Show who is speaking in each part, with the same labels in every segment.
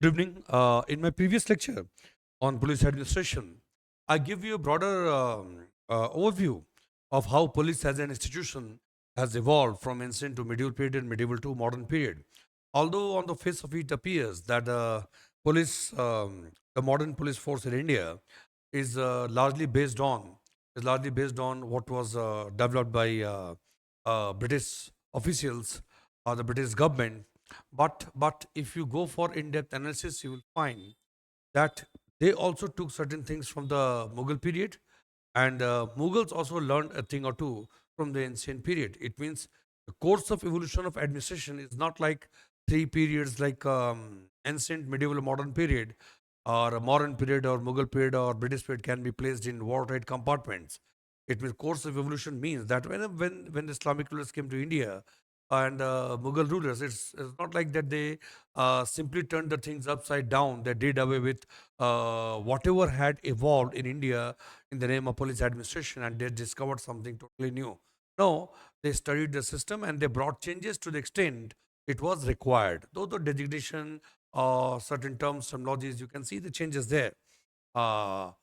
Speaker 1: Good evening. In my previous lecture on police administration, I give you a broader overview of how police as an institution has evolved from ancient to medieval period and medieval to modern period. Although on the face of it appears that the modern police force in India is largely based on what was developed by British officials or the British government. But if you go for in-depth analysis, you will find that they also took certain things from the Mughal period, and Mughals also learned a thing or two from the ancient period. It means the course of evolution of administration is not like three periods like ancient, medieval, modern period, or a modern period, or Mughal period, or British period can be placed in watertight compartments. It means course of evolution means that when the Islamic rulers came to India and Mughal rulers, it's not like that they simply turned the things upside down. They did away with whatever had evolved in India in the name of police administration, and they discovered something totally new. No, they studied the system and they brought changes to the extent it was required. Though the designation, certain terms, terminologies, you can see the changes there. Then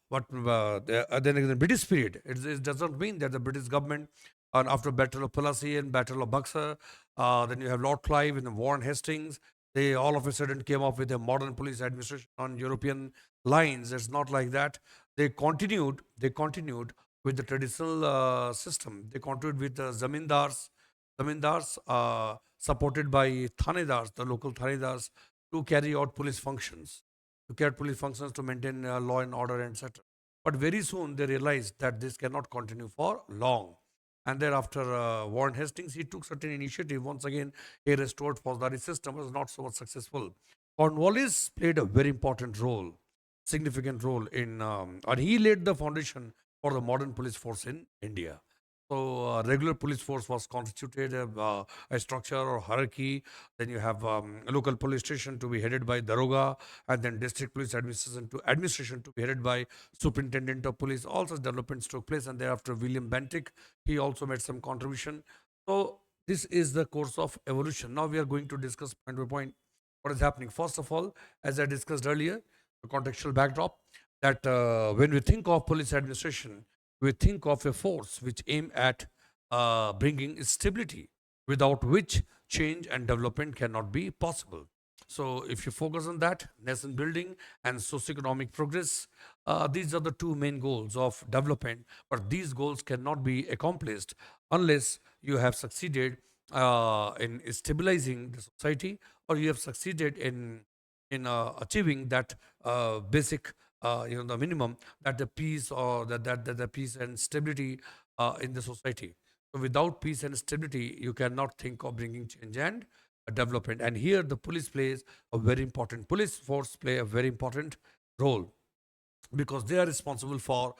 Speaker 1: in the British period, it doesn't mean that the British government, after Battle of Plassey and Battle of Buxar, then you have Lord Clive and Warren Hastings. They all of a sudden came up with a modern police administration on European lines. It's not like that. They continued. They continued with the traditional system. They continued with the zamindars supported by thanedars, the local thanedars, to carry out police functions, to maintain law and order, etc. But very soon they realized that this cannot continue for long. And thereafter, Warren Hastings, he took certain initiative. Once again, he restored Fauzdari system, was not so much successful. Cornwallis played a very important role, significant role and he laid the foundation for the modern police force in India. So, regular police force was constituted a structure or hierarchy. Then you have a local police station to be headed by Daroga, and then district police administration to be headed by superintendent of police. All such developments took place, and thereafter William Bentinck, he also made some contribution. So this is the course of evolution. Now we are going to discuss point by point what is happening. First of all, as I discussed earlier, the contextual backdrop that when we think of police administration, we think of a force which aim at bringing stability, without which change and development cannot be possible. So, if you focus on that, nation building and socioeconomic progress, these are the two main goals of development. But these goals cannot be accomplished unless you have succeeded in stabilizing the society, or you have succeeded in achieving that basic, the minimum, that the peace or that the peace and stability in the society. So without peace and stability, you cannot think of bringing change and development. And here, the police force play a very important role, because they are responsible for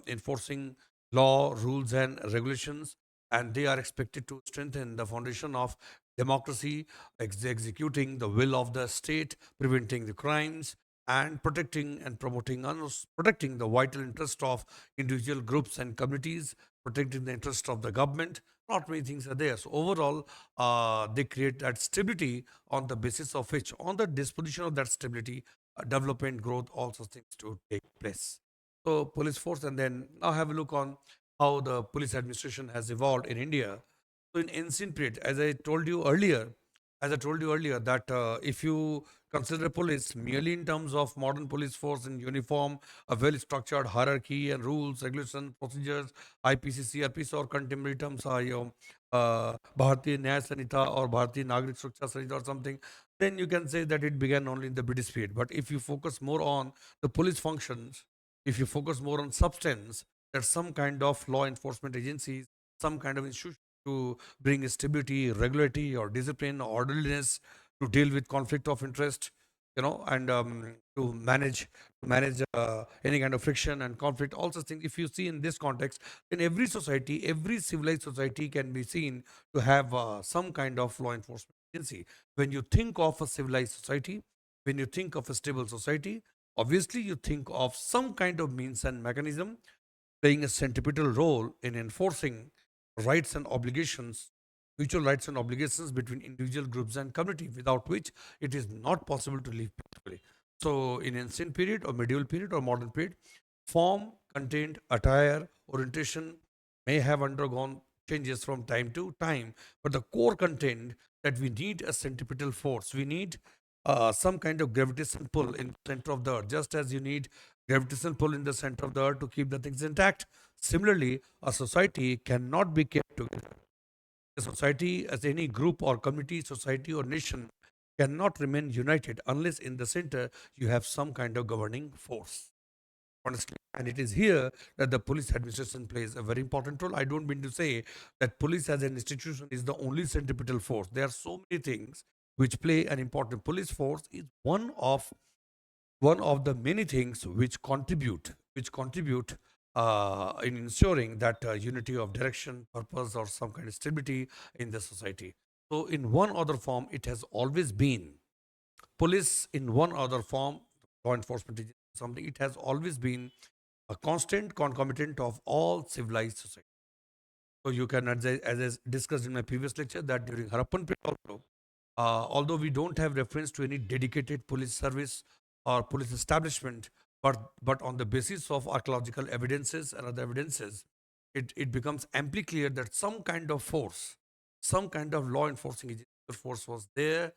Speaker 1: enforcing law, rules, and regulations, and they are expected to strengthen the foundation of democracy, executing the will of the state, preventing the crimes, and protecting and protecting the vital interest of individual groups and communities, protecting the interest of the government. Not many things are there. So overall, they create that stability, on the basis of which, on the disposition of that stability, development, growth, all such things to take place. So, police force, and then now have a look on how the police administration has evolved in India. So, in ancient period, as I told you earlier, that if you consider police merely in terms of modern police force in uniform, a well-structured hierarchy and rules, regulations, procedures, IPC, CRPC, or contemporary terms are Bharatiya Nyaya Sanhita or Bharatiya Nagrik Suraksha Sanhita or something, then you can say that it began only in the British period. But if you focus more on the police functions, if you focus more on substance, that some kind of law enforcement agencies, some kind of institution to bring stability, regularity, or discipline, or orderliness, to deal with conflict of interest, and to manage any kind of friction and conflict. All such things. If you see in this context, in every society, every civilized society can be seen to have some kind of law enforcement agency. When you think of a civilized society, when you think of a stable society, obviously you think of some kind of means and mechanism playing a centripetal role in enforcing rights and obligations mutual rights and obligations between individual groups and community, without which it is not possible to live peacefully. So, in ancient period or medieval period or modern period, form, content, attire, orientation may have undergone changes from time to time, but the core content that we need a centripetal force, we need some kind of gravitational pull in the center of the earth, just as you need gravitational pull in the center of the earth to keep the things intact. Similarly, a society cannot be kept together. A society, as any group or community, society or nation, cannot remain united unless in the center you have some kind of governing force. Honestly, and it is here that the police administration plays a very important role. I don't mean to say that police as an institution is the only centripetal force. There are so many things which play an important. Police force is one of the many things which contribute in ensuring that unity of direction, purpose, or some kind of stability in the society. So, in one other form, it has always been police. In one other form, law enforcement is something. It has always been a constant concomitant of all civilized society. So you can, as I discussed in my previous lecture, that during Harappan period also, although we don't have reference to any dedicated police service or police establishment, but on the basis of archaeological evidences and other evidences, it becomes amply clear that some kind of force, some kind of law enforcing force was there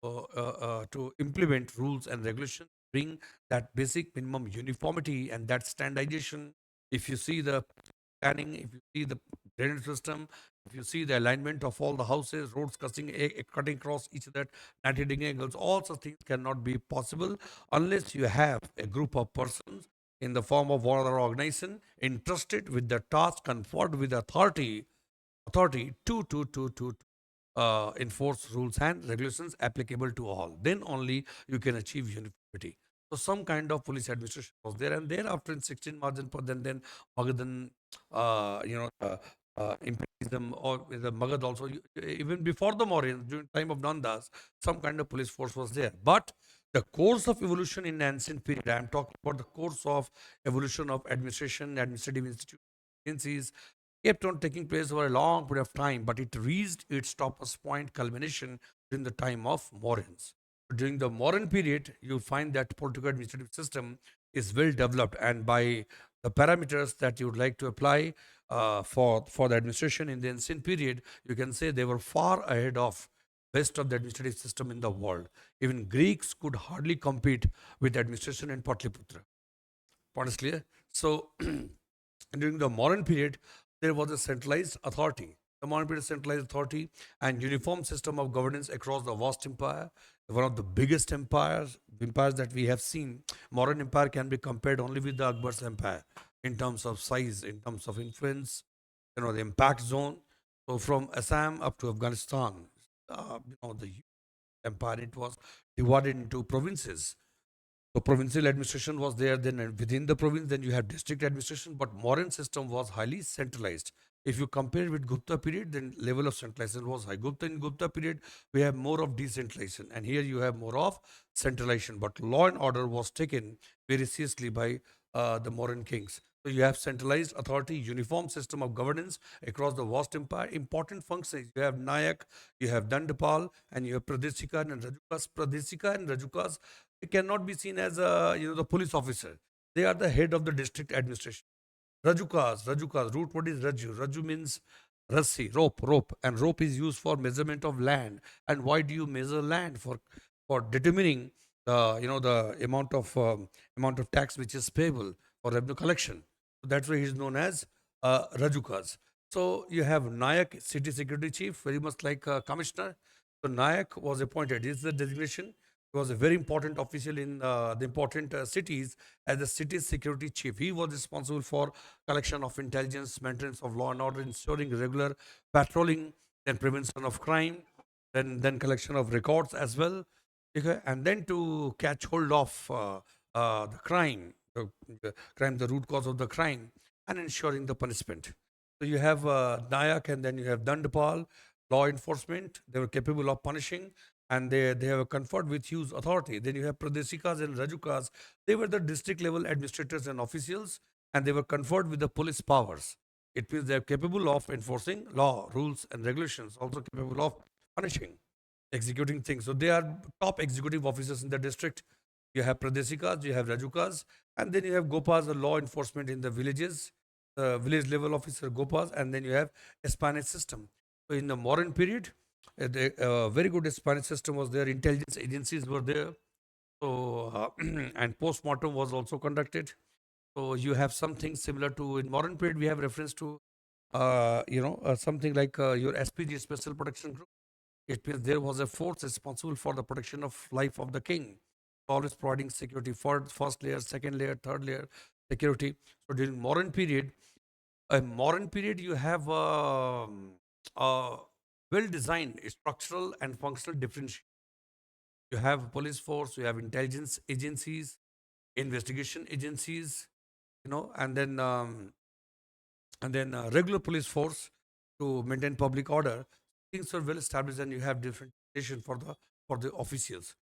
Speaker 1: to implement rules and regulations, bring that basic minimum uniformity and that standardization. If you see the planning, if you see the drainage system, if you see the alignment of all the houses, roads cutting across each other, 90-degree angles, all such things cannot be possible unless you have a group of persons in the form of one other organization entrusted with the task, conferred with authority to enforce rules and regulations applicable to all. Then only you can achieve uniformity. So some kind of police administration was there, and thereafter in 16 margin per then Magadhan, imperialism or the Magad also, even before the Mauryans, during time of Nandas, some kind of police force was there. But the course of evolution in ancient period, I am talking about the course of evolution of administration, administrative institutions, agencies, kept on taking place over a long period of time, but it reached its topmost point culmination during the time of Mauryans. During the Mauryan period, you find that political administrative system is well developed, and by the parameters that you would like to apply for the administration in the ancient period, you can say they were far ahead of best of the administrative system in the world. Even Greeks could hardly compete with administration in Patliputra. Honestly, so during the Mauryan period, there was a centralized authority. The Mauryan period centralized authority and uniform system of governance across the vast empire, one of the biggest empires that we have seen. Mauryan empire can be compared only with the Akbar's empire in terms of size, in terms of influence, the impact zone. So from Assam up to Afghanistan, the empire, it was divided into provinces. So provincial administration was there, then within the province, then you have district administration, but Mauryan system was highly centralized. If you compare with Gupta period, then level of centralization was high. In Gupta period, we have more of decentralization, and here you have more of centralization. But law and order was taken very seriously by the Mauryan kings. So you have centralized authority, uniform system of governance across the vast empire. Important functions. You have Nayak, you have Dandapal, and you have Pradeshika and Rajukas. Pradeshika and Rajukas, they cannot be seen as the police officer. They are the head of the district administration. Rajukas, root word is Raju. Raju means rassi, rope, and rope is used for measurement of land. And why do you measure land? For determining the amount of tax which is payable for revenue collection. So that's why he is known as Rajukas. So you have Nayak, city security chief, very much like a commissioner. So Nayak was appointed. This is the designation. He was a very important official in the important cities as the city security chief. He was responsible for collection of intelligence, maintenance of law and order, ensuring regular patrolling, then prevention of crime, then collection of records as well, okay, and then to catch hold of the crime, the root cause of the crime, and ensuring the punishment. So you have Nayak, and then you have Dandapal, law enforcement. They were capable of punishing, and they have conferred with huge authority. Then you have Pradesikas and Rajukas. They were the district level administrators and officials, and they were conferred with the police powers. It means they are capable of enforcing law, rules, and regulations, also capable of punishing, executing things. So they are top executive officers in the district. You have Pradesikas, you have Rajukas, and then you have Gopas, the law enforcement in the villages, village level officer Gopas, and then you have espionage system. So in the modern period, the very good espionage system was there. Intelligence agencies were there. So and post-mortem was also conducted. So you have something similar to in modern period. We have reference to something like your SPG, Special Protection Group. It means there was a force responsible for the protection of life of the king, always providing security for first layer, second layer, third layer security. So during modern period, you have a well-designed structural and functional differentiation. You have police force, you have intelligence agencies, investigation agencies, and then regular police force to maintain public order. Things are well established, and you have different station for the officials.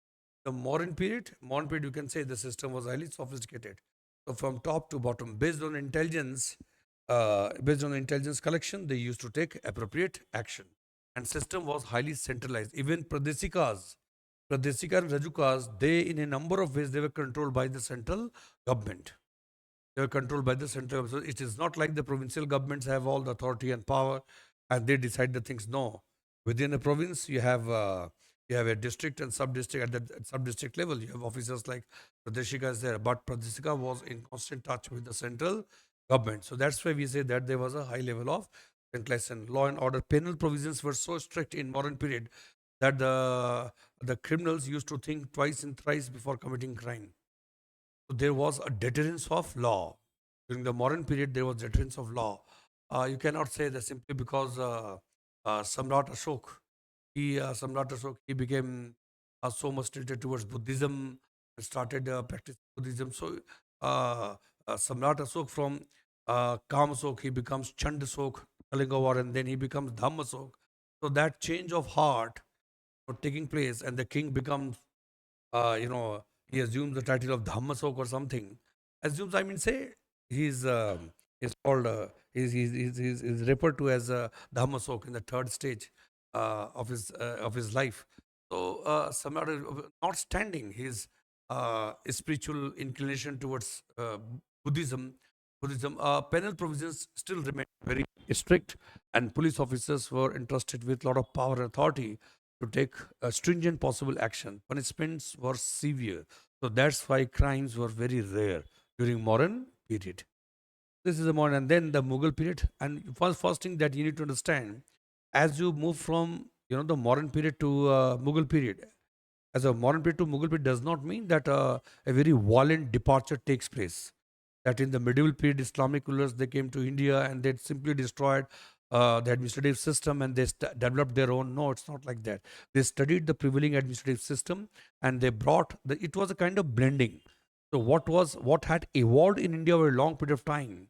Speaker 1: The modern period, you can say the system was highly sophisticated. So from top to bottom, based on intelligence collection, they used to take appropriate action, and system was highly centralized. Even Pradesika and Rajukas, they in a number of ways they were controlled by the central government. They were controlled by the central. So it is not like the provincial governments have all the authority and power, and they decide the things. No, within a province you have a district and sub district. At the sub district level, you have officers like Pradeshika is there, but Pradeshika was in constant touch with the central government. So that's why we say that there was a high level of centralization. Law and order, penal provisions were so strict in modern period that the criminals used to think twice and thrice before committing crime. So there was a deterrence of law. During the modern period, there was deterrence of law. You cannot say that simply because Samrat Ashok, he became so much tilted towards Buddhism and started practicing Buddhism. So Samrat Ashok from Kam Ashok, he becomes Chand Ashok, Kalinga War, and then he becomes Dham Ashok. So that change of heart taking place, and the king becomes he assumes the title of Dhammasok or something. Assumes, I mean, say he's called, he's referred to as Dhammasok in the third stage of his life. So, Samrat notwithstanding his spiritual inclination towards Buddhism, penal provisions still remain very strict, and police officers were entrusted with a lot of power and authority to take stringent possible action. Punishments were severe. So that's why crimes were very rare during modern period. This is the modern, and then the Mughal period. And first thing that you need to understand, as you move from the modern period to Mughal period, as a modern period to Mughal period does not mean that a very violent departure takes place. That in the medieval period, Islamic rulers they came to India and they simply destroyed the administrative system and they developed their own. No, it's not like that. They studied the prevailing administrative system and they brought it was a kind of blending. So what had evolved in India over a long period of time,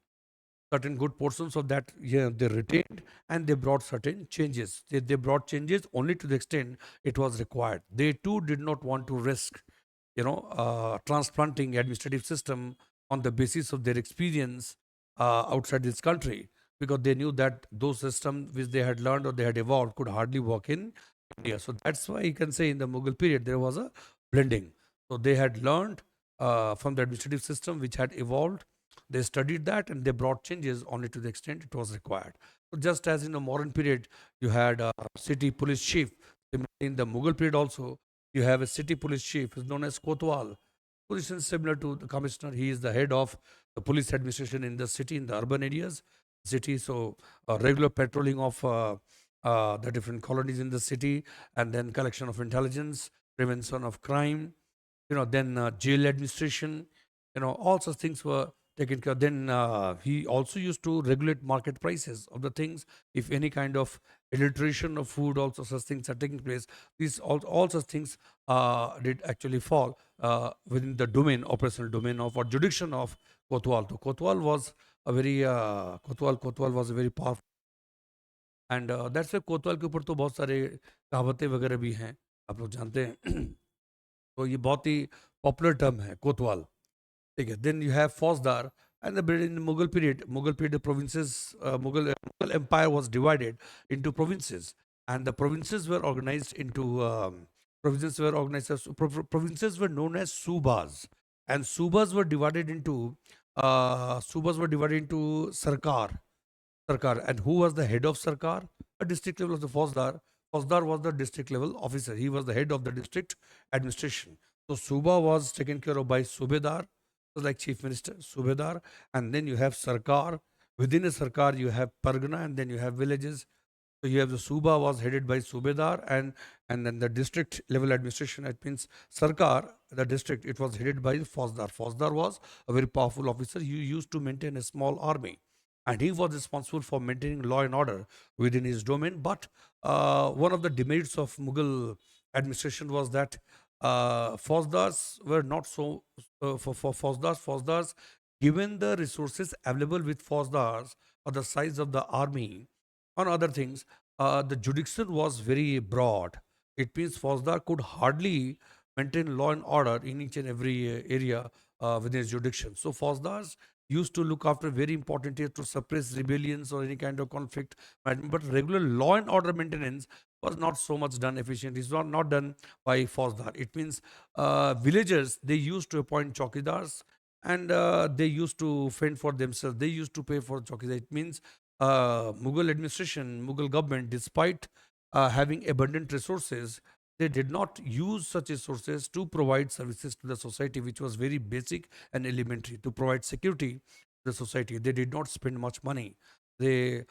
Speaker 1: certain good portions of that, yeah, they retained, and they brought certain changes. They brought changes only to the extent it was required. They too did not want to risk transplanting administrative system on the basis of their experience outside this country, because they knew that those systems which they had learned or they had evolved could hardly work in India. So that's why you can say in the Mughal period there was a blending. So they had learned from the administrative system which had evolved. They studied that and they brought changes only to the extent it was required. So just as in the modern period you had a city police chief, in the Mughal period also you have a city police chief who is known as Kotwal. Position similar to the commissioner. He is the head of the police administration in the city, in the urban areas, city. So regular patrolling of the different colonies in the city, and then collection of intelligence, prevention of crime, then jail administration, all such things were taken care of. Then he also used to regulate market prices of the things. If any kind of adulteration of food, also such things are taking place. These all such things did actually fall within the operational domain of or jurisdiction of Kotwal. So Kotwal was a very Kotwal was a very powerful, and that's way कोतवाल के ऊपर तो बहुत सारे कहावतें वगैरह भी हैं, आप लोग जानते हैं। तो ये बहुत ही पॉपुलर टर्म है कोतवाल, ठीक है। देन यू हैव फौजदार। And in the Mughal period, the provinces, Mughal Empire was divided into provinces, and the provinces were organized into provinces were known as subas, and subas were divided into sarkar. And who was the head of sarkar? A district level of the Fauzdar. Fauzdar was the district level officer. He was the head of the district administration. So Suba was taken care of by Subedar, was like chief minister, Subedar, and then you have sarkar. Within a sarkar, you have pargana, and then you have villages. So you have the Suba was headed by Subedar, and then the district level administration, it means Sarkar, the district, it was headed by Fauzdar. Fauzdar was a very powerful officer. He used to maintain a small army, and he was responsible for maintaining law and order within his domain. But one of the demerits of Mughal administration was that Fauzdars were not so for Fauzdars, given the resources available with Fauzdars or the size of the army on other things, the jurisdiction was very broad. It means Fauzdar could hardly maintain law and order in each and every area within his jurisdiction. So Fauzdars used to look after very important areas to suppress rebellions or any kind of conflict. But regular law and order maintenance was not so much done efficiently. It's not done by Fauzdar. It means villagers, they used to appoint chowkidars, and they used to fend for themselves. They used to pay for chowkidar. It means Mughal administration, Mughal government, despite having abundant resources, they did not use such resources to provide services to the society, which was very basic and elementary. To provide security to the society, they did not spend much money. They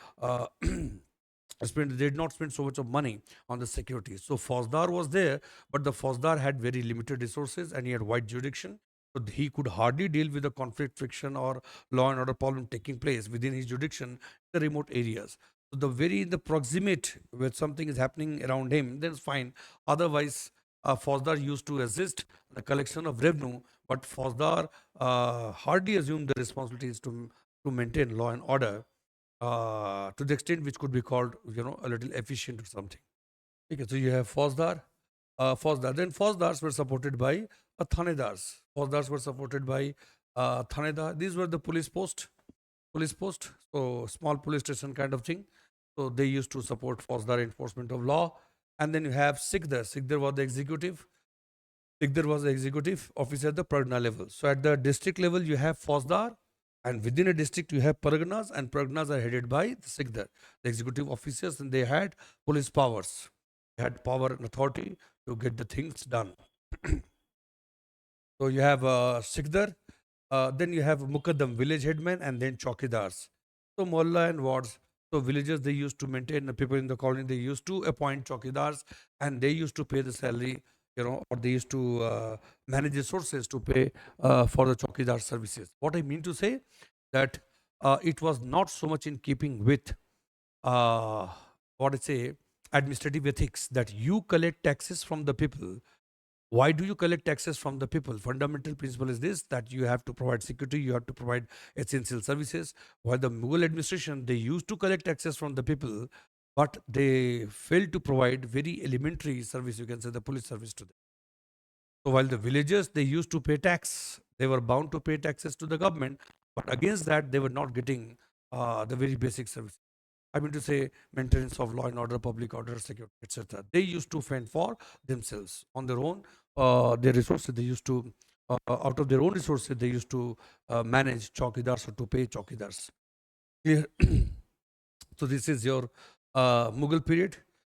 Speaker 1: they did not spend so much of money on the security. So Fauzdar was there, but the Fauzdar had very limited resources and he had wide jurisdiction. So he could hardly deal with the conflict, friction, or law and order problem taking place within his jurisdiction in the remote areas. So the very in the proximate where something is happening around him, then it's fine. Otherwise, Fauzdar used to assist the collection of revenue, but Fauzdar hardly assumed the responsibilities to maintain law and order to the extent which could be called, a little efficient or something. Okay, so you have Fauzdar. Then Fauzdars were supported by Thanedars. Fauzdars were supported by Thanedar. These were the police post, so small police station kind of thing. So they used to support Fauzdar enforcement of law. And then you have Sikhdar. Sikhdar was the executive. Sikhdar was the executive officer at the Pargana level. So at the district level, you have Fauzdar, and within a district, you have Parganas, and Parganas are headed by the Sikhdar, the executive officers, and they had police powers. They had power and authority to get the things done. So you have Sikhdar, then you have Mukaddam, village headman, and then Chowkidars. So Mohalla and wards. So villagers, they used to maintain the people in the colony, they used to appoint Chowkidars, and they used to pay the salary, or they used to manage resources to pay for the Chowkidar services. What I mean to say that it was not so much in keeping with uh, what I say administrative ethics that you collect taxes from the people. Why do you collect taxes from the people? Fundamental principle is this, that you have to provide security, you have to provide essential services. While the Mughal administration, they used to collect taxes from the people, but they failed to provide very elementary service, you can say the police service to them. So while the villagers, they used to pay tax, they were bound to pay taxes to the government, but against that, they were not getting the very basic service. I mean to say maintenance of law and order, public order, security, etc. They used to fend for themselves on their own. Their resources, they used to, out of their own resources, they used to manage chowkidars or to pay chowkidars. Here, so this is your Mughal period.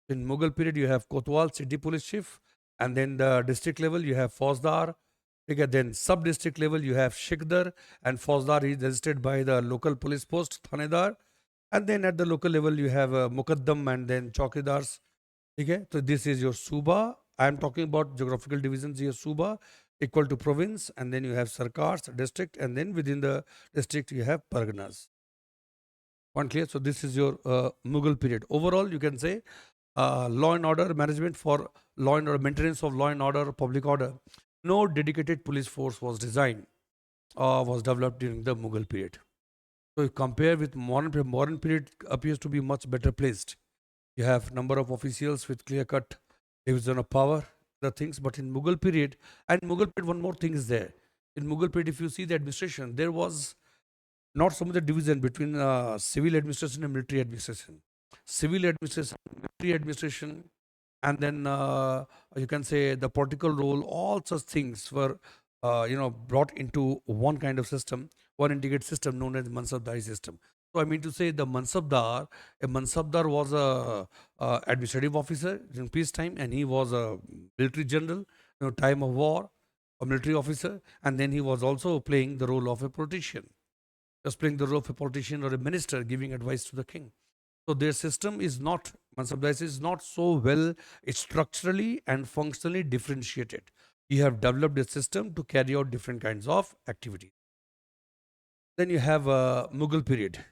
Speaker 1: In Mughal period, you have Kotwal, city police chief, and then the district level, you have Fauzdar. Okay, then sub-district level, you have Shikdar, and Fauzdar is registered by the local police post, Thanedar. And then at the local level, you have Mukaddam and then Chowkidars. Okay, so this is your Suba. I am talking about geographical divisions here. Suba equal to province, and then you have Sarkars, district, and then within the district, you have Parganas. One clear? So this is your Mughal period. Overall, you can say law and order management for law and order, maintenance of law and order, public order. No dedicated police force was designed or was developed during the Mughal period. So if compare with modern period appears to be much better placed. You have number of officials with clear-cut division of power, the things. But in Mughal period, and Mughal period, one more thing is there. In Mughal period, if you see the administration, there was not so much the division between civil administration and military administration. Civil administration, military administration, and then you can say the political role, all such things were brought into one kind of system, one integrated system known as Mansabdari system. So I mean to say a Mansabdar was a administrative officer during peacetime, and he was a military general, time of war, a military officer, and then he was also playing the role of a politician, just playing the role of a politician or a minister giving advice to the king. So their system is not, Mansabdar is not so well structurally and functionally differentiated. You have developed a system to carry out different kinds of activities. Then you have Mughal period.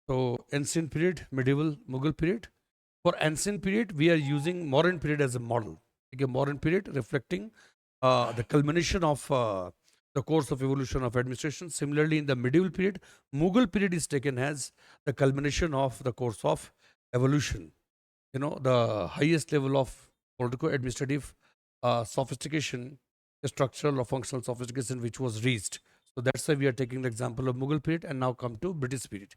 Speaker 1: So ancient period, medieval Mughal period. For ancient period, we are using Mauryan period as a model. Okay, Mauryan period reflecting the culmination of the course of evolution of administration. Similarly, in the medieval period, Mughal period is taken as the culmination of the course of evolution. The highest level of political administrative sophistication, structural or functional sophistication, which was reached. So that's why we are taking the example of Mughal period and now come to British period.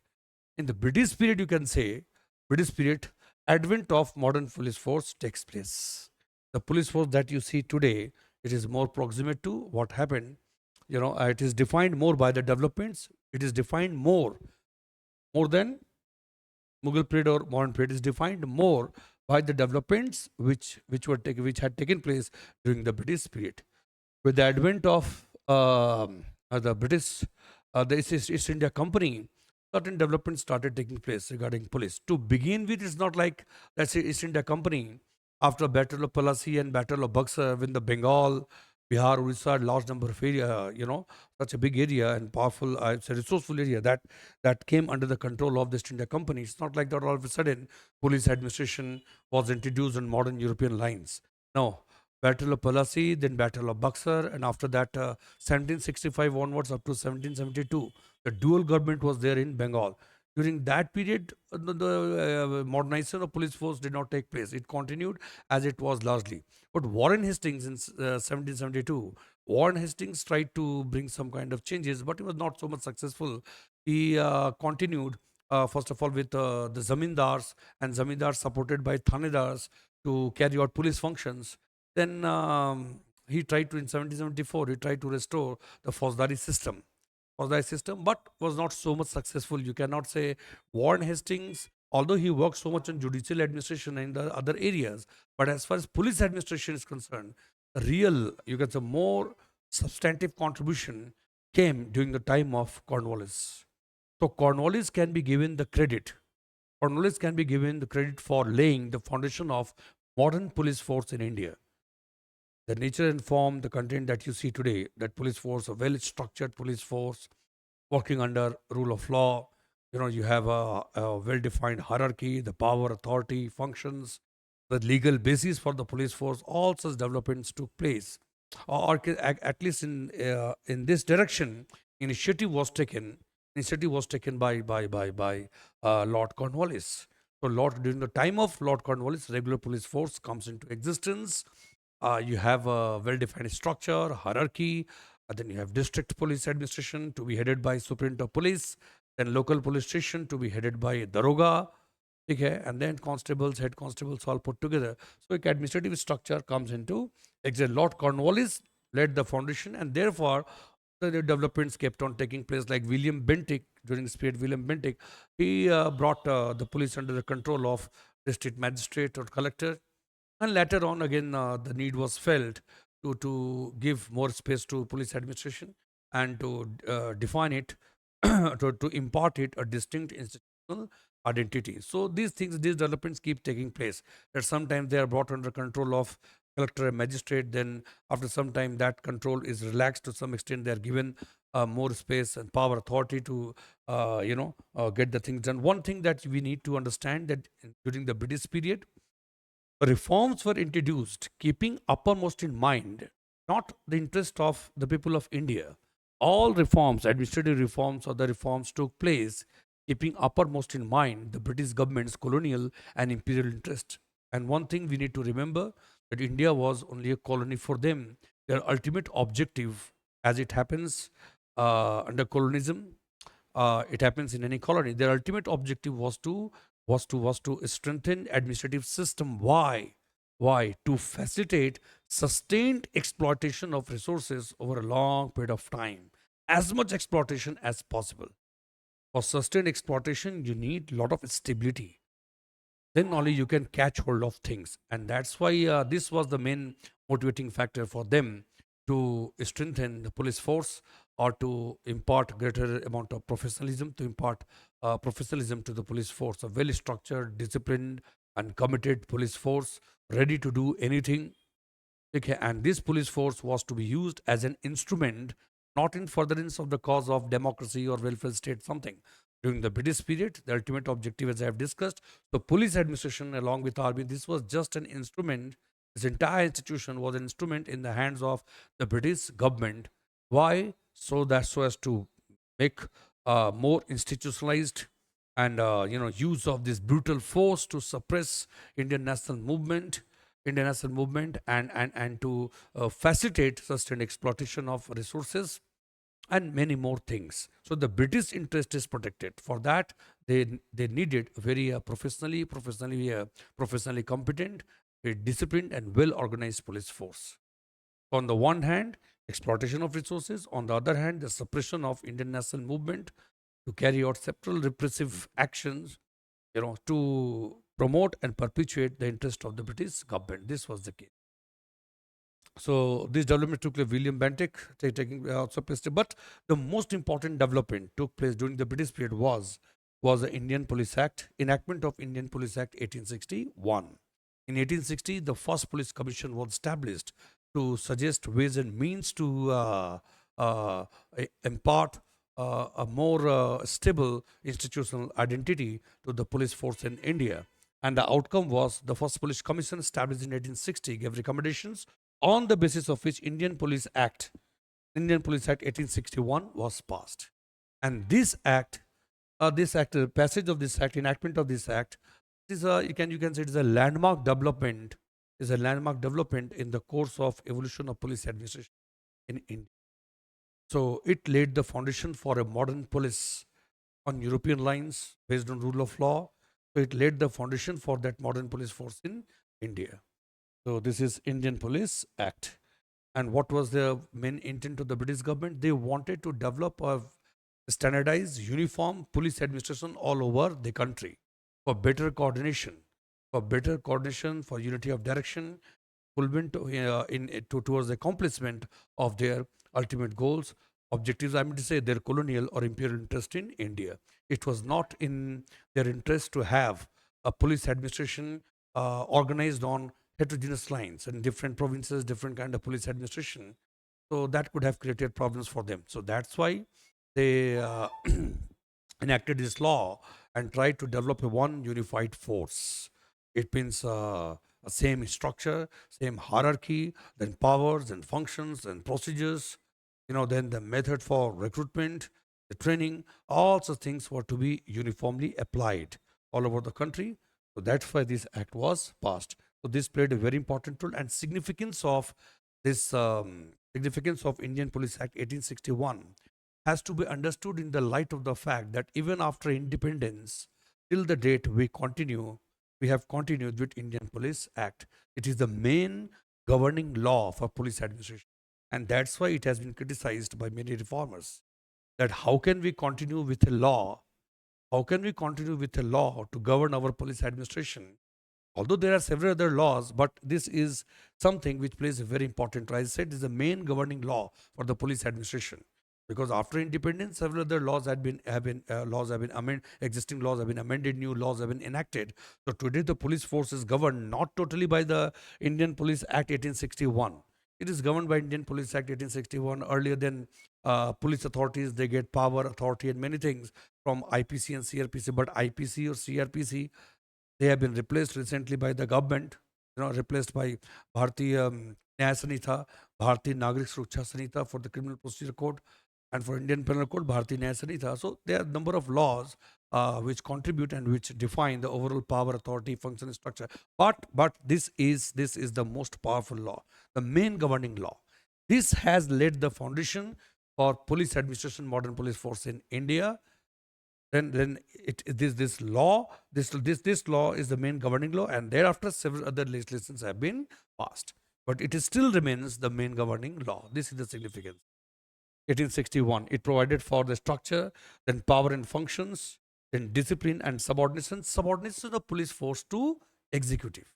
Speaker 1: In the British period, you can say, British period, advent of modern police force takes place. The police force that you see today, it is more proximate to what happened. It is defined more by the developments. It is defined more than Mughal period or modern period, is defined more by the developments which had taken place during the British period. With the advent of the British, the East India Company, certain developments started taking place regarding police. To begin with, it's not like, let's say, East India Company, after Battle of Palasi and Battle of Buxar, when the Bengal, Bihar, Orissa, large number of area, such a big area and powerful, it's a resourceful area that came under the control of the East India Company. It's not like that all of a sudden police administration was introduced on modern European lines. No, Battle of Palasi, then Battle of Buxar, and after that, 1765 onwards up to 1772, the dual government was there in Bengal. During that period, the modernization of police force did not take place. It continued as it was largely. But Warren Hastings in 1772, Warren Hastings tried to bring some kind of changes, but he was not so much successful. He continued, first of all, with the zamindars, and zamindars supported by thanedars to carry out police functions. Then he tried to, in 1774, he tried to restore the Fauzdari system, but was not so much successful. You cannot say Warren Hastings, although he worked so much on judicial administration and the other areas, but as far as police administration is concerned, the real, you can say, more substantive contribution came during the time of Cornwallis. So Cornwallis can be given the credit. Cornwallis can be given the credit for laying the foundation of modern police force in India. The nature and form, the content that you see today, that police force, a well structured police force working under rule of law. You have a well defined hierarchy, the power, authority, functions, the legal basis for the police force. All such developments took place, at least in this direction. Initiative was taken by Lord Cornwallis. So during the time of Lord Cornwallis, regular police force comes into existence. You have a well-defined structure, hierarchy. Then you have district police administration to be headed by superintendent of police. Then local police station to be headed by daroga. Okay, and then constables, head constables, all put together. So administrative structure comes into exit. Lord Cornwallis led the foundation, and therefore the developments kept on taking place. Like William Bentinck, during this period, William Bentinck, he brought the police under the control of district magistrate or collector. And later on, again, the need was felt to give more space to police administration and to define it, to impart it a distinct institutional identity. So these developments keep taking place. That sometimes they are brought under control of collector and magistrate. Then after some time, that control is relaxed to some extent. They are given more space and power, authority to get the things done. One thing that we need to understand, that during the British period, reforms were introduced, keeping uppermost in mind not the interest of the people of India. All reforms, administrative reforms or the reforms, took place keeping uppermost in mind the British government's colonial and imperial interest. And one thing we need to remember, that India was only a colony for them. Their ultimate objective, as it happens under colonialism, it happens in any colony. Their ultimate objective was to strengthen administrative system. Why? Why? To facilitate sustained exploitation of resources over a long period of time, as much exploitation as possible. For sustained exploitation, you need a lot of stability. Then only you can catch hold of things, and that's why this was the main motivating factor for them to strengthen the police force, or to impart greater amount of professionalism, to impart professionalism to the police force, a well structured, disciplined, and committed police force ready to do anything. Okay, and this police force was to be used as an instrument, not in furtherance of the cause of democracy or welfare state something. During the British period, the ultimate objective, as I have discussed, the police administration along with army, this was just an instrument. This entire institution was an instrument in the hands of the British government. Why? So as to make more institutionalized and use of this brutal force to suppress Indian national movement international movement, and to facilitate sustained exploitation of resources, and many more things. So the British interest is protected. For that, they needed a very professionally competent, a disciplined, and well organized police force. On the one hand, exploitation of resources. On the other hand, the suppression of Indian national movement, to carry out several repressive actions, to promote and perpetuate the interest of the British government. This was the case. So this development took place. William Bentinck taking also place. But the most important development took place during the British period was the Indian Police Act, enactment of Indian Police Act 1861. In 1860, the first police commission was established to suggest ways and means to impart a more stable institutional identity to the police force in India. And the outcome was the first police commission established in 1860 gave recommendations on the basis of which Indian Police Act 1861 was passed. And the passage of this act, enactment of this act, is a, you can say it is a landmark development, in the course of evolution of police administration in India. So it laid the foundation for a modern police on European lines based on rule of law. So it laid the foundation for that modern police force in India. So this is Indian Police Act. And what was the main intent of the British government? They wanted to develop a standardized, uniform police administration all over the country for better coordination, for unity of direction, fulfillment towards the accomplishment of their ultimate goals, objectives. I mean to say their colonial or imperial interest in India. It was not in their interest to have a police administration organized on heterogeneous lines and different provinces, different kind of police administration. So that could have created problems for them. So that's why they enacted this law and tried to develop a one unified force. It means a same structure, same hierarchy, then powers and functions and procedures, then the method for recruitment, the training, all such things were to be uniformly applied all over the country. So that's why this act was passed. So this played a very important role, and significance of Indian Police Act 1861 has to be understood in the light of the fact that even after independence, till the date we have continued with Indian Police Act. It is the main governing law for police administration, and that's why it has been criticized by many reformers. That how can we continue with a law? How can we continue with a law to govern our police administration? Although there are several other laws, but this is something which plays a very important role. As I said, it is the main governing law for the police administration. Because after independence, several other laws have been amended, existing laws have been amended, new laws have been enacted. So today the police force is governed not totally by the Indian Police Act 1861. It is governed by Indian Police Act 1861. Earlier than police authorities, they get power, authority, and many things from IPC and CRPC. But IPC or CRPC, they have been replaced recently by the government, replaced by Bharatiya Nyaya Sanhita, Bharatiya Nagrik Suraksha Sanhita for the Criminal Procedure Code, and for Indian Penal Code, Bharatiya Nyaya Sanhita. So there are a number of laws which contribute and which define the overall power, authority, function, and structure. But this is the most powerful law, the main governing law. This has laid the foundation for police administration, modern police force in India. then this law, this law is the main governing law, and thereafter several other legislations have been passed, but it is still remains the main governing law. This is the significance. 1861, it provided for the structure, then power and functions, then discipline and subordination of police force to executive.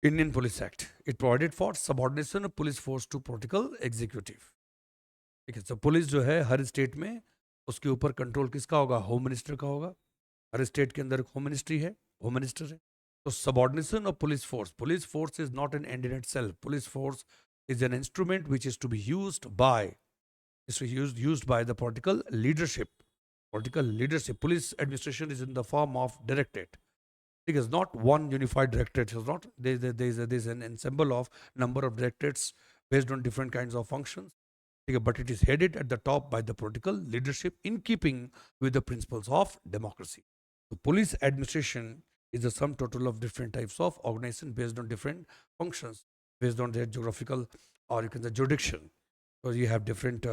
Speaker 1: Indian Police Act, it provided for subordination of police force to political executive. ठीक है, तो police जो है हर state में उसके ऊपर control किसका होगा? होम मिनिस्टर का होगा. हर स्टेट के अंदर एक होम मिनिस्ट्री है, होम मिनिस्टर है. तो subordination of police force is not an and in itself. Police force is an instrument which is to be used by the political leadership. Police administration is in the form of directorate. It is not one unified directorate. It's not. There's an ensemble of number of directorates based on different kinds of functions. Okay, but it is headed at the top by the political leadership in keeping with the principles of democracy. The police administration is the sum total of different types of organization based on different functions, based on their geographical or you can say jurisdiction. So you have different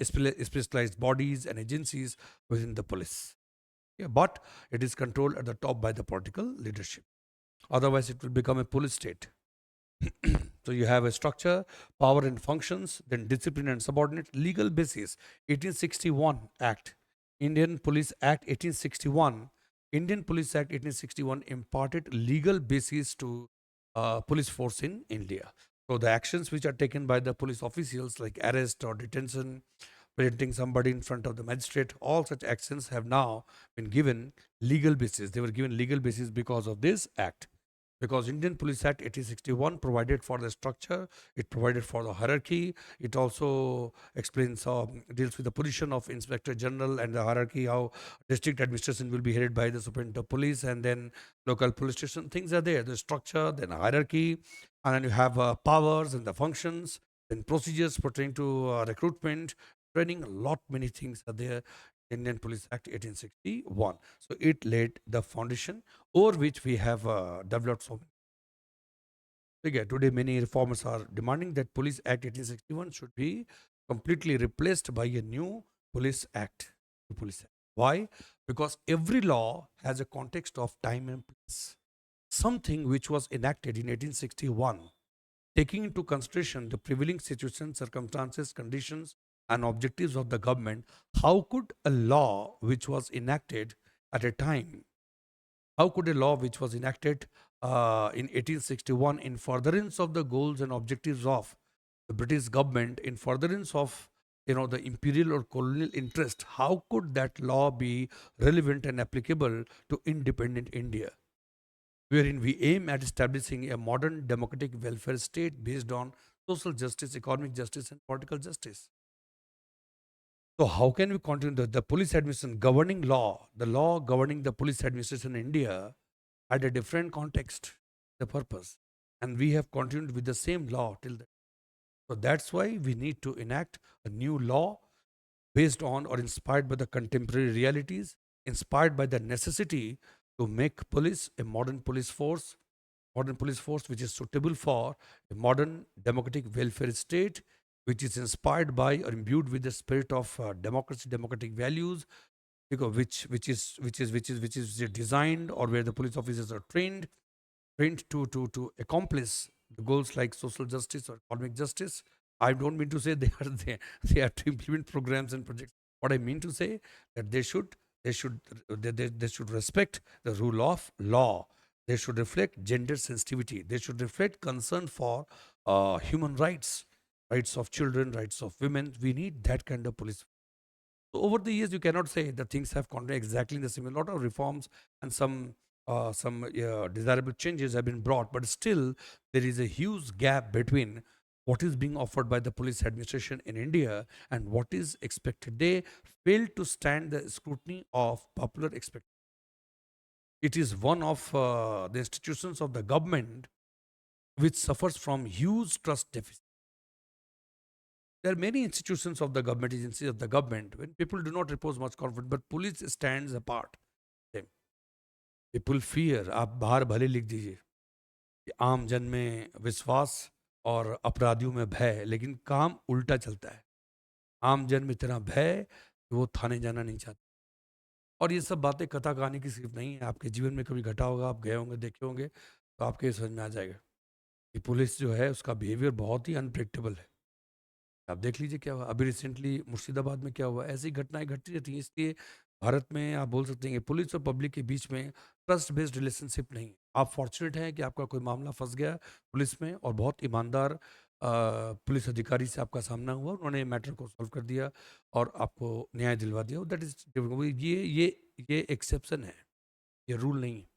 Speaker 1: specialized bodies and agencies within the police. Yeah, but it is controlled at the top by the political leadership. Otherwise, it will become a police state. So you have a structure, power and functions, then discipline and subordinate, legal basis. 1861 Act, Indian Police Act 1861. Indian Police Act 1861 imparted legal basis to police force in India. So the actions which are taken by the police officials like arrest or detention, presenting somebody in front of the magistrate, all such actions have now been given legal basis. They were given legal basis because of this act. Because Indian Police Act 1861 provided for the structure, it provided for the hierarchy, it also explains, deals with the position of Inspector General and the hierarchy, how district administration will be headed by the Superintendent of Police, and then local police station. Things are there, the structure, then hierarchy, and then you have powers and the functions, then procedures pertaining to recruitment, training, a lot many things are there. Indian Police Act 1861. So it laid the foundation over which we have developed so many. Again, today many reformers are demanding that Police Act 1861 should be completely replaced by a new Police Act. Why? Because every law has a context of time and place. Something which was enacted in 1861, taking into consideration the prevailing situation, circumstances, conditions, and objectives of the government, how could a law which was enacted at a time, how could a law which was enacted in 1861 in furtherance of the goals and objectives of the British government, in furtherance of the imperial or colonial interest, how could that law be relevant and applicable to independent India, wherein we aim at establishing a modern democratic welfare state based on social justice, economic justice, and political justice? So how can we continue the police administration governing law, the law governing the police administration in India had a different context, the purpose, and we have continued with the same law till then. So that's why we need to enact a new law based on or inspired by the contemporary realities, inspired by the necessity to make police a modern police force which is suitable for a modern democratic welfare state, which is inspired by or imbued with the spirit of democracy, democratic values, because which is designed, or where the police officers are trained to accomplish the goals like social justice or economic justice. I don't mean to say they have to implement programs and projects. What I mean to say that they should respect the rule of law. They should reflect gender sensitivity. They should reflect concern for human rights, rights of children, rights of women. We need that kind of police. So over the years, you cannot say that things have continued exactly the same. A lot of reforms and some desirable changes have been brought, but still there is a huge gap between what is being offered by the police administration in India and what is expected. They fail to stand the scrutiny of popular expectations. It is one of the institutions of the government which suffers from huge trust deficit. There are many institutions of the government, agencies of the government, when people do not repose much confidence, but police stands apart. People fear. आप बाहर भले लिख दीजिए कि आम जन में विश्वास और अपराधियों में भय, लेकिन काम उल्टा चलता है. आम जन में इतना भय कि वो थाने जाना नहीं चाहते। और ये सब बातें कथा कहानी की सिर्फ नहीं है, आपके जीवन में कभी घटा होगा, आप गए होंगे, देखे होंगे, तो आपके ये समझ में आ जाएगा कि पुलिस जो है उसका बिहेवियर बहुत ही अनप्रेडिक्टेबल है। आप देख लीजिए क्या हुआ अभी रिसेंटली मुर्शिदाबाद में, क्या हुआ, ऐसी घटनाएं घटती रहती हैं। इसलिए भारत में आप बोल सकते हैं कि पुलिस और पब्लिक के बीच में ट्रस्ट बेस्ड रिलेशनशिप नहीं है। आप फॉर्चुनेट हैं कि आपका कोई मामला फंस गया पुलिस में और बहुत ईमानदार पुलिस अधिकारी से आपका सामना हुआ, उन्होंने मैटर को सॉल्व कर दिया और आपको न्याय दिलवा दिया। दैट इज ये एक्सेप्शन है, ये रूल नहीं है।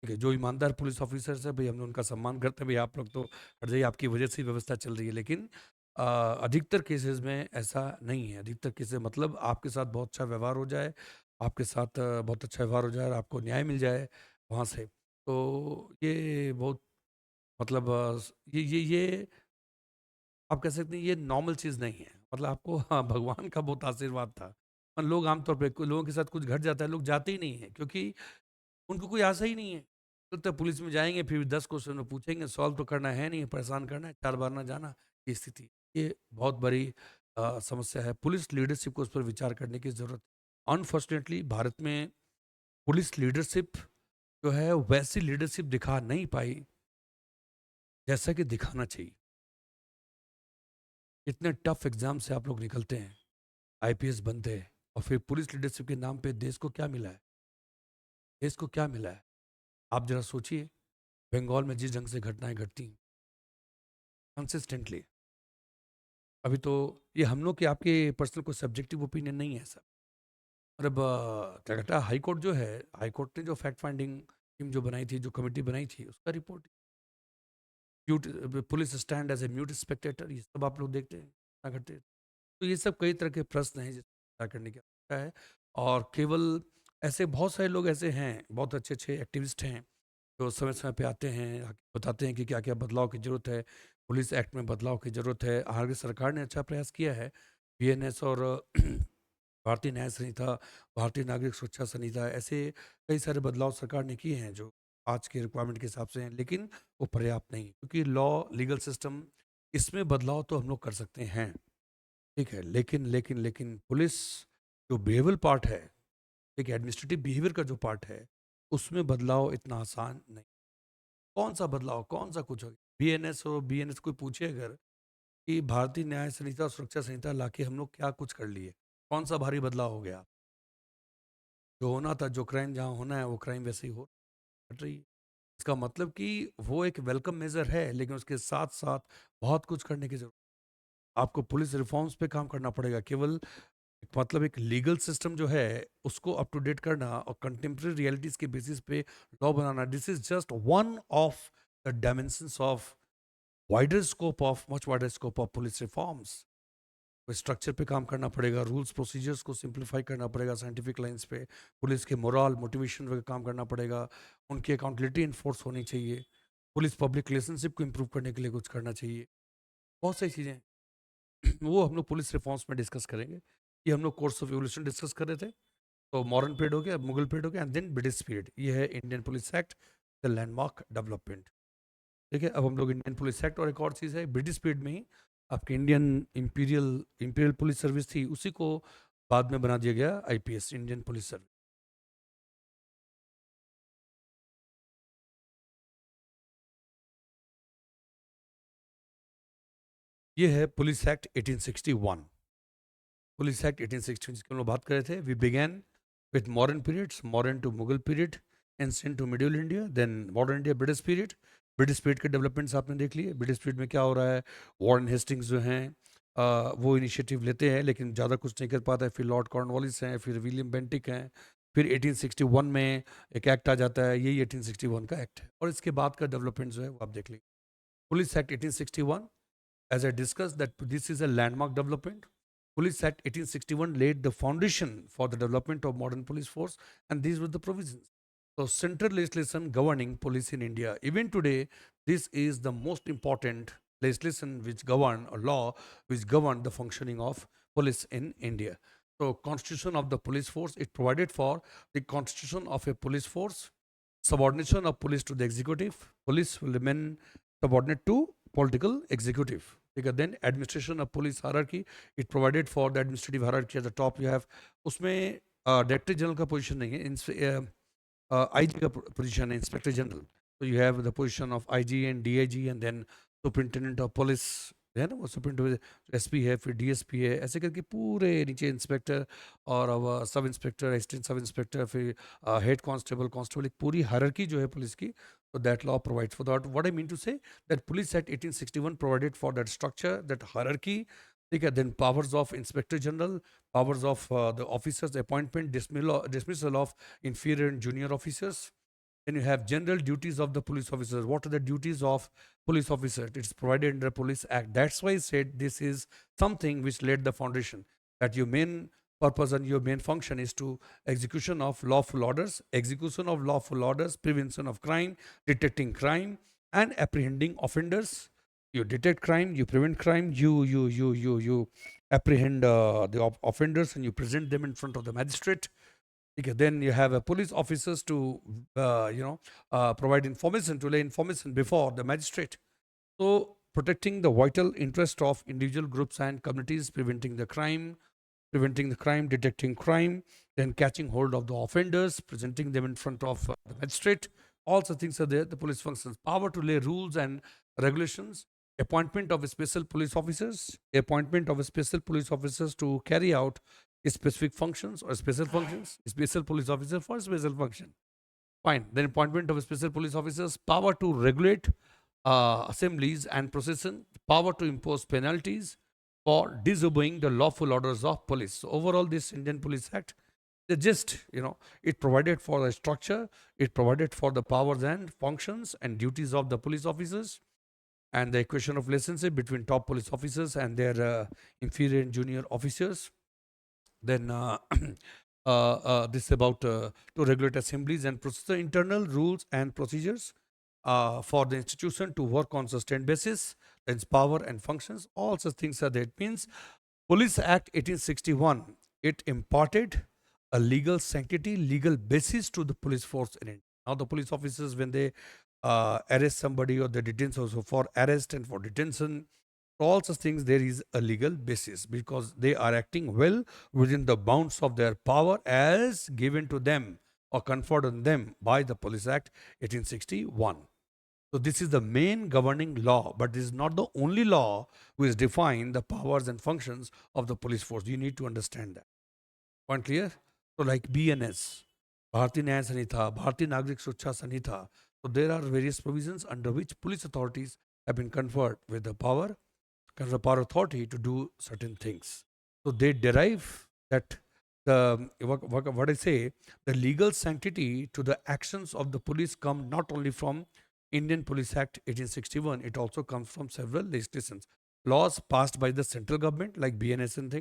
Speaker 1: ठीक है, जो ईमानदार पुलिस ऑफिसर्स है भाई, हम उनका सम्मान करते हैं भाई, आप लोग तो हट जाइए, आपकी वजह से ही व्यवस्था चल रही है। लेकिन अधिकतर केसेस में ऐसा नहीं है। अधिकतर केसेस मतलब आपके साथ बहुत अच्छा व्यवहार हो जाए, आपके साथ बहुत अच्छा व्यवहार हो जाए और आपको न्याय मिल जाए वहाँ से, तो ये बहुत मतलब ये आप कह सकते हैं ये नॉर्मल चीज़ नहीं है। मतलब आपको हाँ, भगवान का बहुत आशीर्वाद था। लोग आमतौर पे लोगों के साथ कुछ घट जाता है, लोग जाते ही नहीं है क्योंकि उनको कोई आशा ही नहीं है। तो पुलिस में जाएँगे, फिर 10 क्वेश्चन पूछेंगे, सॉल्व तो करना है नहीं, परेशान करना है, 4 बार ना जाना, ये स्थिति। ये बहुत बड़ी समस्या है। पुलिस लीडरशिप को उस पर विचार करने की ज़रूरत है। अनफॉर्चुनेटली भारत में पुलिस लीडरशिप जो है वैसी लीडरशिप दिखा नहीं पाई, जैसा कि दिखाना चाहिए। इतने टफ एग्ज़ाम से आप लोग निकलते हैं, आईपीएस बनते हैं और फिर पुलिस लीडरशिप के नाम पे देश को क्या मिला है? देश को क्या मिला है? आप ज़रा सोचिए, बंगाल में जिस ढंग से घटनाएँ घटती हैं कंसिस्टेंटली, अभी तो ये हम लोग के आपके पर्सनल कोई सब्जेक्टिव ओपिनियन नहीं है सर। मतलब क्या कहता है हाई कोर्ट जो है, हाई कोर्ट ने जो फैक्ट फाइंडिंग टीम जो बनाई थी, जो कमेटी बनाई थी, उसका report mute, police stand as a mute spectator, ये सब आप लोग देखते हैं क्या करते हैं। तो ये सब कई तरह के प्रश्न हैं जिसका करने की आवश्यकता है। और केवल ऐसे बहुत सारे लोग ऐसे हैं, बहुत अच्छे अच्छे एक्टिविस्ट हैं जो समय समय पे आते हैं, आके बताते हैं कि क्या क्या बदलाव की ज़रूरत है, पुलिस एक्ट में बदलाव की ज़रूरत है। हालांकि सरकार ने अच्छा प्रयास किया है, बीएनएस और भारतीय न्याय संहिता, भारतीय नागरिक सुरक्षा संहिता, ऐसे कई सारे बदलाव सरकार ने किए हैं जो आज के रिक्वायरमेंट के हिसाब से हैं, लेकिन वो पर्याप्त नहीं है, क्योंकि लॉ लीगल सिस्टम इसमें बदलाव तो हम लोग कर सकते हैं, ठीक है, लेकिन पुलिस जो बिहेवियर पार्ट है, ठीक है, एडमिनिस्ट्रेटिव बिहेवियर का जो पार्ट है, उसमें बदलाव इतना आसान नहीं। कौन सा बदलाव, कौन सा कुछ हो, बीएनएस और बीएनएस कोई पूछे अगर कि भारतीय न्याय संहिता और सुरक्षा संहिता लाके हम लोग क्या कुछ कर लिए, कौन सा भारी बदलाव हो गया? जो होना था, जो क्राइम जहाँ होना है वो क्राइम वैसे ही हो हट रही है। इसका मतलब कि वो एक वेलकम मेजर है, लेकिन उसके साथ साथ बहुत कुछ करने की जरूरत। आपको पुलिस रिफॉर्म्स पे काम करना पड़ेगा। केवल मतलब एक लीगल सिस्टम जो है उसको अप टू डेट करना और कंटेम्प्रेरी रियलिटीज के बेसिस पे law banana, this is just one of the dimensions of wider scope of much wider scope of police reforms. Structure पे काम करना पड़ेगा, रूल्स प्रोसीजर्स को सिंप्लीफाई करना पड़ेगा साइंटिफिक लाइंस पे, पुलिस के मोरल मोटिवेशन पे काम करना पड़ेगा, उनकी अकाउंटेबिलिटी इन्फोर्स होनी चाहिए, पुलिस पब्लिक रिलेशनशिप को इम्प्रूव करने के लिए कुछ करना चाहिए। बहुत सारी चीज़ें वो हम लोग पुलिस रिफॉर्म्स में डिस्कस करेंगे। ये हम लोग कोर्स ऑफ एवोल्यूशन डिस्कस कर रहे थे। तो मॉडर्न पीरियड हो गया, मुगल पीरियड हो गया, एंड देन ब्रिटिश पीरियड। ये है Indian police act, the landmark development. ठीक है, अब हम लोग इंडियन पुलिस एक्ट और एक और चीज़ है ब्रिटिश पीरियड में ही आपकी Indian imperial imperial police service थी, उसी को बाद में बना दिया गया आईपीएस, इंडियन पुलिस सर्विस। ये है पुलिस एक्ट 1861। पुलिस एक्ट 1860 जिसकी हम लोग बात कर रहे थे। We began with modern periods, modern to Mughal period, ancient to medieval India, then modern India, British period. British period के डेवलपमेंट्स आपने देख लिए। ब्रिटिश पीरियड में क्या हो रहा है, वॉरेन हेस्टिंग्स जो हैं वो इनिशिएटिव लेते हैं लेकिन ज़्यादा कुछ नहीं कर पाता है। फिर लॉर्ड कॉर्नवालिस हैं, फिर विलियम बेंटिक हैं, फिर 1861 में एक एक्ट आ जाता है, यही 1861 का एक्ट है। और इसके बाद का डेवलपमेंट जो है वो आप देख लीजिए। Police act 1861, as I discussed, that this is a landmark development. Police Act 1861 laid the foundation for the development of modern police force, and these were the provisions. So, central legislation governing police in India. Even today, this is the most important legislation which govern or law which govern the functioning of police in India. So, constitution of the police force, it provided for the constitution of a police force, subordination of police to the executive. Police will remain subordinate to political executive. ठीक है. Then administration of police hierarchy, it provided for the administrative hierarchy at the top. You have उसमें director general का position नहीं है, IG का position है, inspector general. So you have the position of IG and DIG and then superintendent of police है ना, वो superintendent SP है, फिर DSP है, ऐसे करके पूरे नीचे इंस्पेक्टर और sub inspector, assistant sub inspector, फिर हेड कांस्टेबल, कांस्टेबल, एक पूरी हायरार्की जो है पुलिस की. So that law provides for that. What I mean to say, that Police Act 1861 provided for that structure, that hierarchy. Okay, then powers of Inspector General, powers of the officers, appointment, dismissal of inferior and junior officers. Then you have general duties of the police officers. What are the duties of police officer? It's provided in the Police Act. That's why I said this is something which laid the foundation, that your main purpose and your main function is to execution of lawful orders, prevention of crime, detecting crime, and apprehending offenders. You detect crime, you prevent crime, you apprehend the offenders, and you present them in front of the magistrate. Okay, then you have police officers to provide information, to lay information before the magistrate. So protecting the vital interest of individual groups and communities, preventing the crime, detecting crime, then catching hold of the offenders, presenting them in front of the magistrate. All such things are there. The police functions. Power to lay rules and regulations. Appointment of special police officers. To carry out specific functions or special functions. Special police officer for special function. Fine. Then appointment of special police officers. Power to regulate assemblies and procession. Power to impose penalties for disobeying the lawful orders of police. So overall, this Indian Police Act, the gist, it provided for the structure, it provided for the powers and functions and duties of the police officers, and the equation of relationship between top police officers and their inferior and junior officers. Then this is about to regulate assemblies and process the internal rules and procedures for the institution to work on sustained basis, its power and functions. All such things are there. It means Police Act 1861, it imparted a legal sanctity, legal basis to the police force in India. Now the police officers, when they arrest somebody or they detain, so for arrest and for detention, all such things, there is a legal basis because they are acting well within the bounds of their power as given to them or conferred on them by the Police Act 1861. So this is the main governing law, but this is not the only law which define the powers and functions of the police force. You need to understand that. Point clear? So like BNS, Bharatiya Nyaya Sanhita, Bharatiya Nagrik Surakha Sanhita. So there are various provisions under which police authorities have been conferred with the power authority to do certain things. So they derive that what I say, the legal sanctity to the actions of the police come not only from Indian Police Act 1861, it also comes from several legislations. Laws passed by the central government like BNS and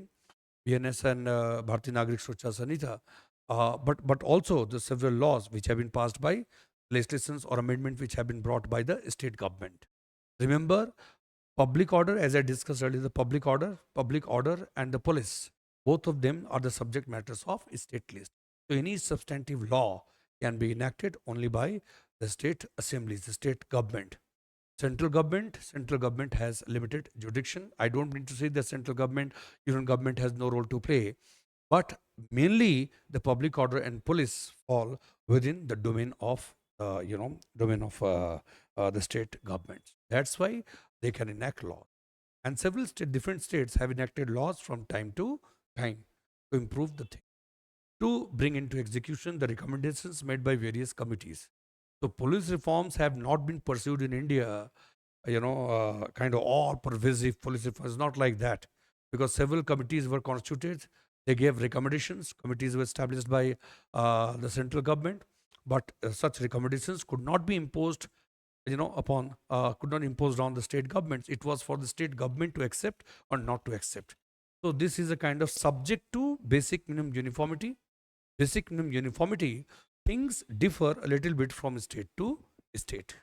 Speaker 1: Bharatiya Nagrik Surakha Sanhita, but also the several laws which have been passed by legislations or amendment which have been brought by the state government. Remember, public order, as I discussed earlier, the public order and the police, both of them are the subject matters of state list. So any substantive law can be enacted only by the state assemblies, the state government. Central government has limited jurisdiction. I don't mean to say the central government, union government has no role to play, but mainly the public order and police fall within the domain of the state governments. That's why they can enact law. And several different states have enacted laws from time to time to improve the thing, to bring into execution the recommendations made by various committees. So police reforms have not been pursued in India, kind of all pervasive police reforms. Not like that, because several committees were constituted. They gave recommendations. Committees were established by the central government, but such recommendations could not be imposed could not impose on the state governments. It was for the state government to accept or not to accept. So this is a kind of subject to basic minimum uniformity. Basic minimum uniformity, things differ a little bit from state to state,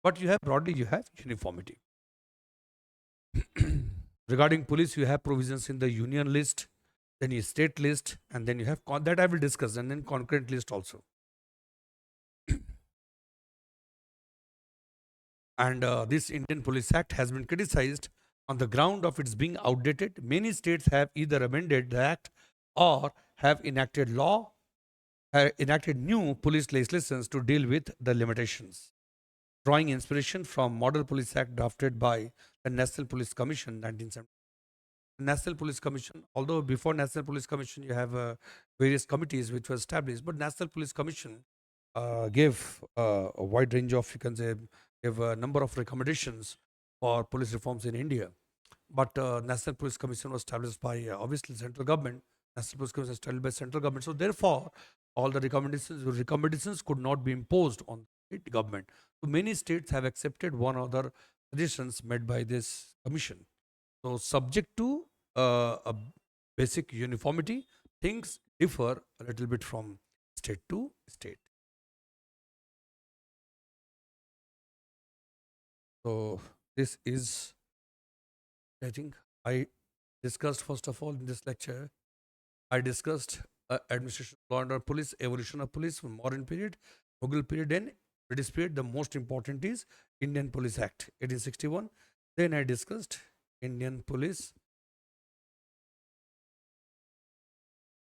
Speaker 1: but you have broadly uniformity. Regarding police, you have provisions in the union list, then you state list, and then you have that I will discuss, and then concurrent list also. And this Indian Police Act has been criticized On the ground of its being outdated, many states have either amended the act or have enacted new police legislations to deal with the limitations, drawing inspiration from Model Police Act drafted by the National Police Commission 1970. National Police Commission, although before National Police Commission you have various committees which were established, but National Police Commission gave a wide range of, you can say, gave a number of recommendations for police reforms in India. But National Police Commission was established by obviously central government. National Police Commission was established by central government. So therefore, all the recommendations could not be imposed on the state government. So many states have accepted one or other suggestions made by this commission. So subject to a basic uniformity, things differ a little bit from state to state. So this is, I think, I discussed first of all in this lecture. I discussed administration, law and order, police, evolution of police from modern period, Mughal period, and British period. The most important is Indian Police Act 1861. Then I discussed Indian Police.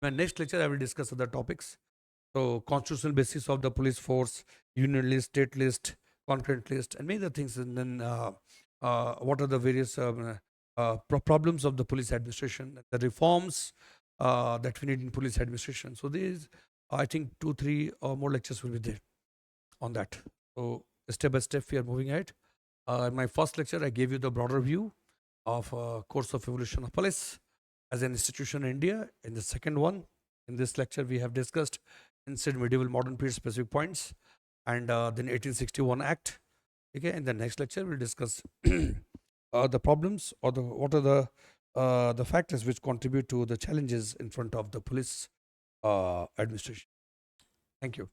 Speaker 1: My next lecture, I will discuss other topics. So, constitutional basis of the police force, union list, state list, concurrent list, and many other things. And then, what are the various problems of the police administration, the reforms that we need in police administration. So, these, I think, 2-3 or more lectures will be there on that. So, step by step, we are moving ahead. In my first lecture, I gave you the broader view of course of evolution of police as an institution in India. In the second one, in this lecture, we have discussed ancient, medieval, modern period specific points, and then 1861 Act. Okay, in the next lecture, we'll discuss the problems or what are the factors which contribute to the challenges in front of the police administration. Thank you.